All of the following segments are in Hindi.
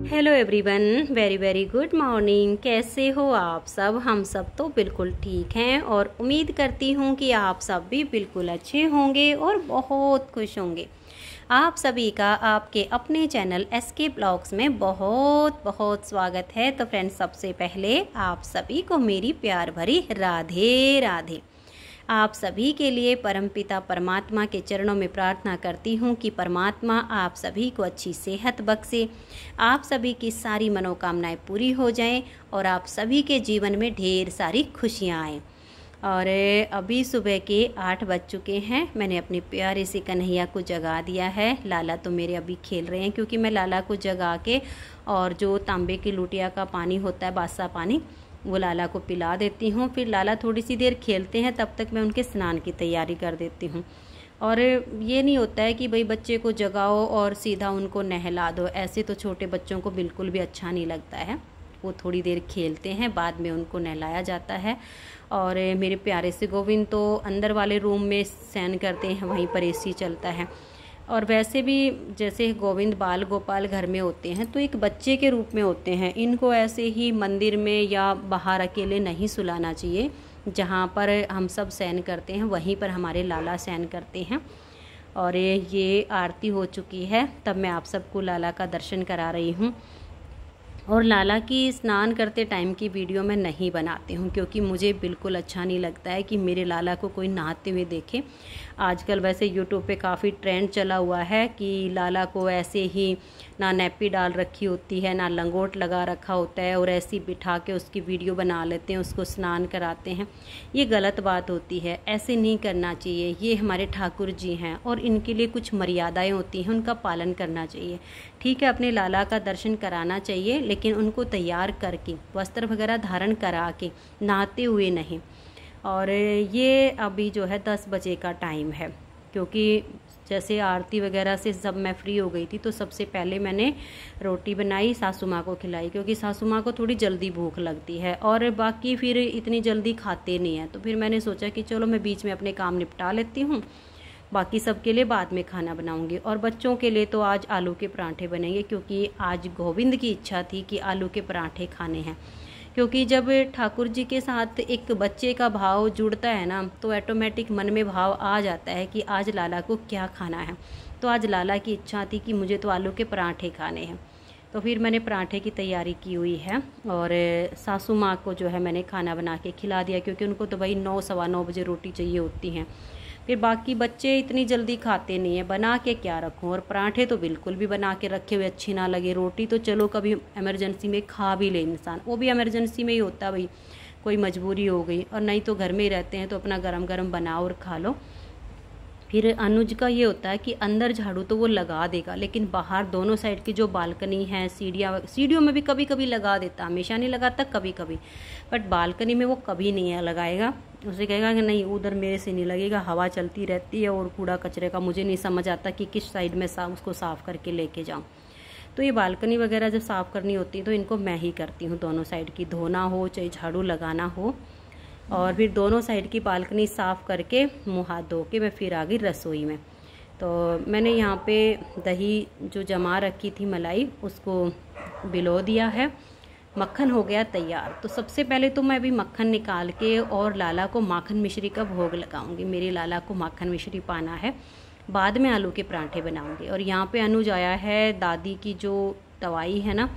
Hello everyone, very very good morning. कैसे हो आप सब? हम सब तो बिल्कुल ठीक हैं और उम्मीद करती हूँ कि आप सब भी बिल्कुल अच्छे होंगे और बहुत खुश होंगे। आप सभी का आपके अपने चैनल एसके ब्लॉग्स में बहुत बहुत स्वागत है। तो फ्रेंड्स, सबसे पहले आप सभी को मेरी प्यार भरी राधे राधे। आप सभी के लिए परमपिता परमात्मा के चरणों में प्रार्थना करती हूँ कि परमात्मा आप सभी को अच्छी सेहत बख्शे, आप सभी की सारी मनोकामनाएं पूरी हो जाएं और आप सभी के जीवन में ढेर सारी खुशियाँ आएँ। और अभी सुबह के 8 बज चुके हैं। मैंने अपने प्यारे से कन्हैया को जगा दिया है। लाला तो मेरे अभी खेल रहे हैं, क्योंकि मैं लाला को जगा के और जो तांबे की लुटिया का पानी होता है, बासा पानी, वो लाला को पिला देती हूँ। फिर लाला थोड़ी सी देर खेलते हैं, तब तक मैं उनके स्नान की तैयारी कर देती हूँ। और ये नहीं होता है कि भाई बच्चे को जगाओ और सीधा उनको नहला दो। ऐसे तो छोटे बच्चों को बिल्कुल भी अच्छा नहीं लगता है। वो थोड़ी देर खेलते हैं, बाद में उनको नहलाया जाता है। और मेरे प्यारे से गोविंद तो अंदर वाले रूम में शयन करते हैं, वहीं पर एसी चलता है। और वैसे भी जैसे गोविंद बाल गोपाल घर में होते हैं तो एक बच्चे के रूप में होते हैं। इनको ऐसे ही मंदिर में या बाहर अकेले नहीं सुलाना चाहिए। जहाँ पर हम सब शयन करते हैं वहीं पर हमारे लाला शयन करते हैं। और ये आरती हो चुकी है, तब मैं आप सबको लाला का दर्शन करा रही हूँ। और लाला की स्नान करते टाइम की वीडियो मैं नहीं बनाती हूँ, क्योंकि मुझे बिल्कुल अच्छा नहीं लगता है कि मेरे लाला को कोई नहाते हुए देखे। आजकल वैसे यूट्यूब पे काफ़ी ट्रेंड चला हुआ है कि लाला को ऐसे ही ना नैपी डाल रखी होती है, ना लंगोट लगा रखा होता है, और ऐसी बिठा के उसकी वीडियो बना लेते हैं, उसको स्नान कराते हैं। ये गलत बात होती है, ऐसे नहीं करना चाहिए। ये हमारे ठाकुर जी हैं और इनके लिए कुछ मर्यादाएं होती हैं, उनका पालन करना चाहिए। ठीक है, अपने लाला का दर्शन कराना चाहिए, लेकिन उनको तैयार करके वस्त्र वगैरह धारण करा के, नहाते हुए नहीं। और ये अभी जो है 10 बजे का टाइम है, क्योंकि जैसे आरती वगैरह से सब मैं फ्री हो गई थी, तो सबसे पहले मैंने रोटी बनाई, सासू माँ को खिलाई, क्योंकि सासू माँ को थोड़ी जल्दी भूख लगती है और बाकी फिर इतनी जल्दी खाते नहीं हैं। तो फिर मैंने सोचा कि चलो मैं बीच में अपने काम निपटा लेती हूँ, बाकी सबके लिए बाद में खाना बनाऊंगी। और बच्चों के लिए तो आज आलू के पराठे बनेंगे, क्योंकि आज गोविंद की इच्छा थी कि आलू के पराठे खाने हैं। क्योंकि जब ठाकुर जी के साथ एक बच्चे का भाव जुड़ता है ना, तो ऑटोमेटिक मन में भाव आ जाता है कि आज लाला को क्या खाना है। तो आज लाला की इच्छा थी कि मुझे तो आलू के पराठे खाने हैं। तो फिर मैंने पराठे की तैयारी की हुई है। और सासू माँ को जो है मैंने खाना बना के खिला दिया, क्योंकि उनको तो भाई 9 सवा 9 बजे रोटी चाहिए होती हैं। फिर बाकी बच्चे इतनी जल्दी खाते नहीं हैं, बना के क्या रखूं। और पराठे तो बिल्कुल भी बना के रखे हुए अच्छी ना लगे। रोटी तो चलो कभी इमरजेंसी में खा भी ले इंसान, वो भी इमरजेंसी में ही होता है भाई, कोई मजबूरी हो गई। और नहीं तो घर में ही रहते हैं तो अपना गरम गरम बनाओ और खा लो। फिर अनुज का ये होता है कि अंदर झाड़ू तो वो लगा देगा, लेकिन बाहर दोनों साइड की जो बालकनी है, सीढ़ियों में भी कभी कभी लगा देता, हमेशा नहीं लगाता, कभी कभी। बट बालकनी में वो कभी नहीं लगाएगा। उसे कहेगा कि नहीं, उधर मेरे से नहीं लगेगा, हवा चलती रहती है और कूड़ा कचरे का मुझे नहीं समझ आता कि किस साइड में उसको साफ़ करके लेके जाऊँ। तो ये बालकनी वगैरह जब साफ़ करनी होती है तो इनको मैं ही करती हूँ, दोनों साइड की, धोना हो चाहे झाड़ू लगाना हो। और फिर दोनों साइड की बालकनी साफ़ करके मुँह हाथ धो के मैं फिर आ गई रसोई में। तो मैंने यहाँ पे दही जो जमा रखी थी, मलाई, उसको बिलो दिया है। मक्खन हो गया तैयार। तो सबसे पहले तो मैं अभी मक्खन निकाल के और लाला को माखन मिश्री का भोग लगाऊंगी। मेरे लाला को माखन मिश्री पाना है, बाद में आलू के पराठे बनाऊंगी। और यहाँ पे अनुज आया है, दादी की जो दवाई है ना,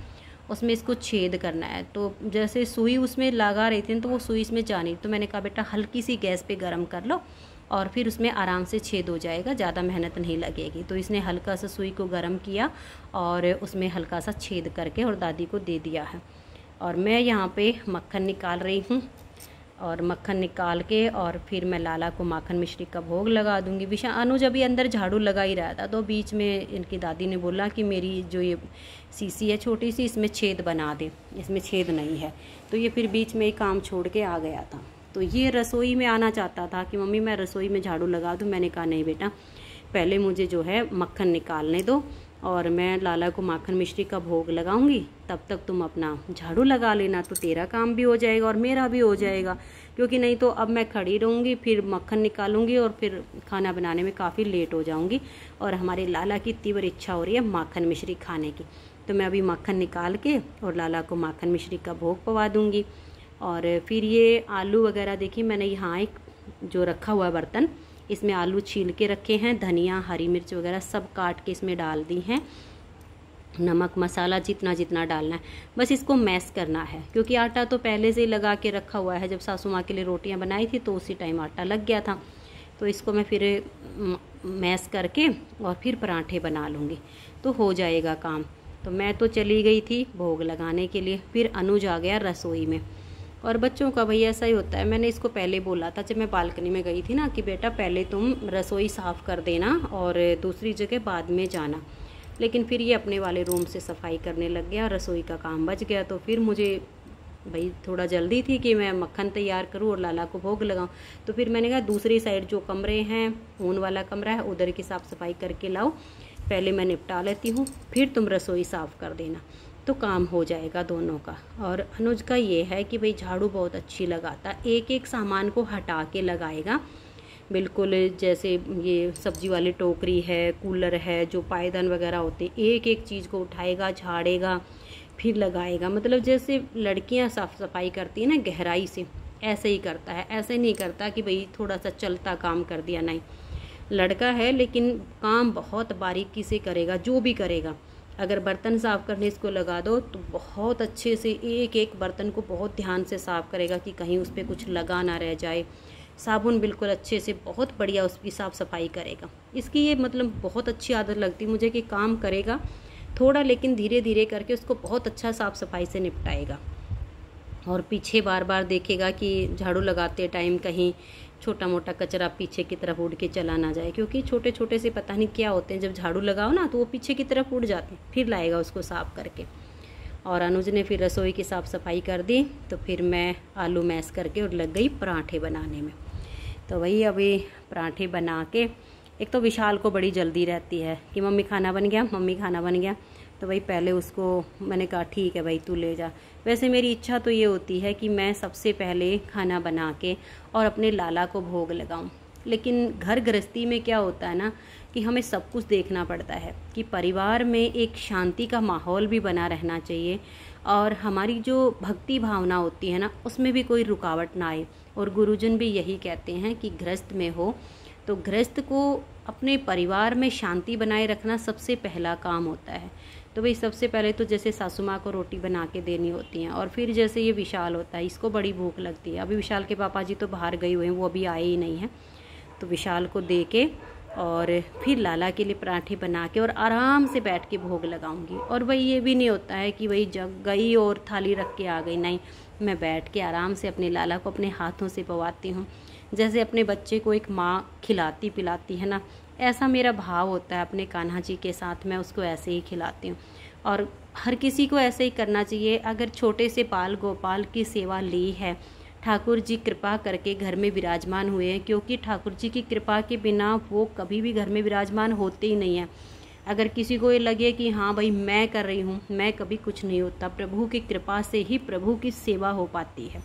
उसमें इसको छेद करना है। तो जैसे सुई उसमें लगा रही थी तो वो सुई इसमें जा नहीं, तो मैंने कहा बेटा हल्की सी गैस पे गर्म कर लो और फिर उसमें आराम से छेद हो जाएगा, ज़्यादा मेहनत नहीं लगेगी। तो इसने हल्का सा सुई को गर्म किया और उसमें हल्का सा छेद करके और दादी को दे दिया है। और मैं यहाँ पे मक्खन निकाल रही हूँ, और मक्खन निकाल के और फिर मैं लाला को माखन मिश्री का भोग लगा दूंगी। विशा अनुज अभी अंदर झाड़ू लगा ही रहा था, तो बीच में इनकी दादी ने बोला कि मेरी जो ये सीसी है छोटी सी, इसमें छेद बना दे, इसमें छेद नहीं है। तो ये फिर बीच में ही काम छोड़ के आ गया था। तो ये रसोई में आना चाहता था कि मम्मी मैं रसोई में झाड़ू लगा दूँ। मैंने कहा नहीं बेटा, पहले मुझे जो है मक्खन निकालने दो और मैं लाला को माखन मिश्री का भोग लगाऊंगी, तब तक तुम अपना झाड़ू लगा लेना, तो तेरा काम भी हो जाएगा और मेरा भी हो जाएगा। क्योंकि नहीं तो अब मैं खड़ी रहूँगी, फिर मक्खन निकालूंगी और फिर खाना बनाने में काफ़ी लेट हो जाऊँगी। और हमारे लाला की तीव्र इच्छा हो रही है माखन मिश्री खाने की। तो मैं अभी मक्खन निकाल के और लाला को माखन मिश्री का भोग पवा दूँगी। और फिर ये आलू वगैरह देखिए, मैंने यहाँ एक जो रखा हुआ बर्तन, इसमें आलू छील के रखे हैं, धनिया हरी मिर्च वगैरह सब काट के इसमें डाल दी हैं, नमक मसाला जितना जितना डालना है, बस इसको मैश करना है। क्योंकि आटा तो पहले से ही लगा के रखा हुआ है, जब सासू माँ के लिए रोटियां बनाई थी तो उसी टाइम आटा लग गया था। तो इसको मैं फिर मैश करके और फिर पराठे बना लूँगी तो हो जाएगा काम। तो मैं तो चली गई थी भोग लगाने के लिए, फिर अनुज आ गया रसोई में। और बच्चों का भैया ऐसा ही होता है, मैंने इसको पहले बोला था जब मैं बालकनी में गई थी ना कि बेटा पहले तुम रसोई साफ़ कर देना और दूसरी जगह बाद में जाना। लेकिन फिर ये अपने वाले रूम से सफाई करने लग गया, रसोई का काम बच गया। तो फिर मुझे भाई थोड़ा जल्दी थी कि मैं मक्खन तैयार करूं और लाला को भोग लगाऊं। तो फिर मैंने कहा दूसरी साइड जो कमरे हैं, ऊन वाला कमरा है, उधर की साफ़ सफाई करके लाओ, पहले मैं निपटा लेती हूँ, फिर तुम रसोई साफ़ कर देना, तो काम हो जाएगा दोनों का। और अनुज का ये है कि भाई झाड़ू बहुत अच्छी लगाता, एक एक सामान को हटा के लगाएगा, बिल्कुल जैसे ये सब्जी वाली टोकरी है, कूलर है, जो पायदान वगैरह होते हैं, एक एक चीज़ को उठाएगा, झाड़ेगा, फिर लगाएगा। मतलब जैसे लड़कियां साफ सफाई करती है ना गहराई से, ऐसे ही करता है। ऐसे नहीं करता कि भाई थोड़ा सा चलता काम कर दिया, नहीं, लड़का है लेकिन काम बहुत बारीकी से करेगा। जो भी करेगा, अगर बर्तन साफ़ करने इसको लगा दो तो बहुत अच्छे से एक एक बर्तन को बहुत ध्यान से साफ़ करेगा कि कहीं उस पर कुछ लगा ना रह जाए। साबुन बिल्कुल अच्छे से बहुत बढ़िया उसकी साफ़ सफाई करेगा। इसकी ये मतलब बहुत अच्छी आदत लगती मुझे कि काम करेगा थोड़ा, लेकिन धीरे धीरे करके उसको बहुत अच्छा साफ़ सफाई से निपटाएगा। और पीछे बार बार देखेगा कि झाड़ू लगाते टाइम कहीं छोटा मोटा कचरा पीछे की तरफ उड़ के चला ना जाए, क्योंकि छोटे छोटे से पता नहीं क्या होते हैं, जब झाड़ू लगाओ ना तो वो पीछे की तरफ उड़ जाते हैं, फिर लाएगा उसको साफ़ करके। और अनुज ने फिर रसोई की साफ़ सफाई कर दी, तो फिर मैं आलू मैश करके और लग गई पराठे बनाने में। तो वही अभी पराठे बना के, एक तो विशाल को बड़ी जल्दी रहती है कि मम्मी खाना बन गया, मम्मी खाना बन गया, तो भाई पहले उसको मैंने कहा ठीक है भाई तू ले जा। वैसे मेरी इच्छा तो ये होती है कि मैं सबसे पहले खाना बना के और अपने लाला को भोग लगाऊं, लेकिन घर गृहस्थी में क्या होता है ना कि हमें सब कुछ देखना पड़ता है कि परिवार में एक शांति का माहौल भी बना रहना चाहिए, और हमारी जो भक्ति भावना होती है ना उसमें भी कोई रुकावट ना आए। और गुरुजन भी यही कहते हैं कि गृहस्थ में हो तो गृहस्थ को अपने परिवार में शांति बनाए रखना सबसे पहला काम होता है। तो भाई सबसे पहले तो जैसे सासू माँ को रोटी बना के देनी होती हैं, और फिर जैसे ये विशाल होता है, इसको बड़ी भूख लगती है। अभी विशाल के पापा जी तो बाहर गए हुए हैं, वो अभी आए ही नहीं हैं, तो विशाल को दे के और फिर लाला के लिए पराठे बना के और आराम से बैठ के भोग लगाऊंगी। और भाई ये भी नहीं होता है कि भाई जग गई और थाली रख के आ गई, नहीं, मैं बैठ के आराम से अपने लाला को अपने हाथों से पवाती हूँ, जैसे अपने बच्चे को एक माँ खिलाती पिलाती है ना, ऐसा मेरा भाव होता है अपने कान्हा जी के साथ, मैं उसको ऐसे ही खिलाती हूँ। और हर किसी को ऐसे ही करना चाहिए। अगर छोटे से बाल गोपाल की सेवा ली है, ठाकुर जी कृपा करके घर में विराजमान हुए हैं, क्योंकि ठाकुर जी की कृपा के बिना वो कभी भी घर में विराजमान होते ही नहीं हैं। अगर किसी को ये लगे कि हाँ भाई मैं कर रही हूँ, मैं कभी कुछ नहीं होता, प्रभु की कृपा से ही प्रभु की सेवा हो पाती है,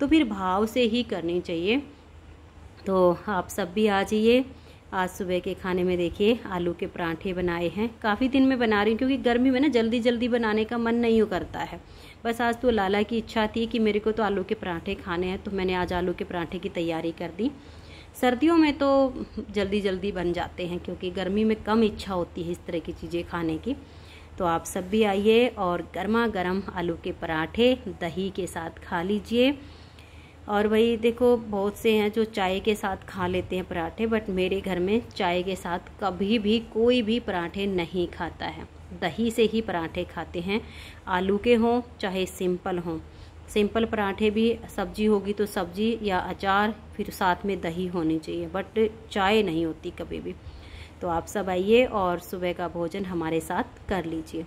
तो फिर भाव से ही करनी चाहिए। तो आप सब भी आ जाइए। आज सुबह के खाने में देखिए आलू के पराठे बनाए हैं, काफ़ी दिन में बना रही हूँ क्योंकि गर्मी में ना जल्दी जल्दी बनाने का मन नहीं करता है। बस आज तो लाला की इच्छा थी कि मेरे को तो आलू के पराठे खाने हैं, तो मैंने आज आलू के पराठे की तैयारी कर दी। सर्दियों में तो जल्दी जल्दी बन जाते हैं क्योंकि गर्मी में कम इच्छा होती है इस तरह की चीज़ें खाने की। तो आप सब भी आइए और गर्मा गर्म आलू के पराठे दही के साथ खा लीजिए। और वही देखो बहुत से हैं जो चाय के साथ खा लेते हैं पराठे, बट मेरे घर में चाय के साथ कभी भी कोई भी पराठे नहीं खाता है, दही से ही पराठे खाते हैं, आलू के हों चाहे सिंपल हों। सिंपल पराठे भी सब्जी होगी तो सब्जी या अचार, फिर साथ में दही होनी चाहिए, बट चाय नहीं होती कभी भी। तो आप सब आइए और सुबह का भोजन हमारे साथ कर लीजिए।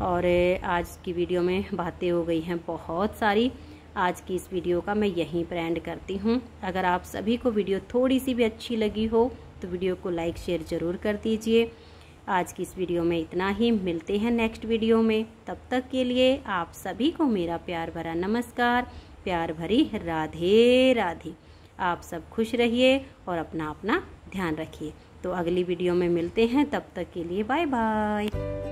और आज की वीडियो में बातें हो गई हैं बहुत सारी, आज की इस वीडियो का मैं यहीं पर एंड करती हूँ। अगर आप सभी को वीडियो थोड़ी सी भी अच्छी लगी हो तो वीडियो को लाइक शेयर ज़रूर कर दीजिए। आज की इस वीडियो में इतना ही, मिलते हैं नेक्स्ट वीडियो में। तब तक के लिए आप सभी को मेरा प्यार भरा नमस्कार, प्यार भरी राधे राधे। आप सब खुश रहिए और अपना अपना ध्यान रखिए। तो अगली वीडियो में मिलते हैं, तब तक के लिए बाय बाय।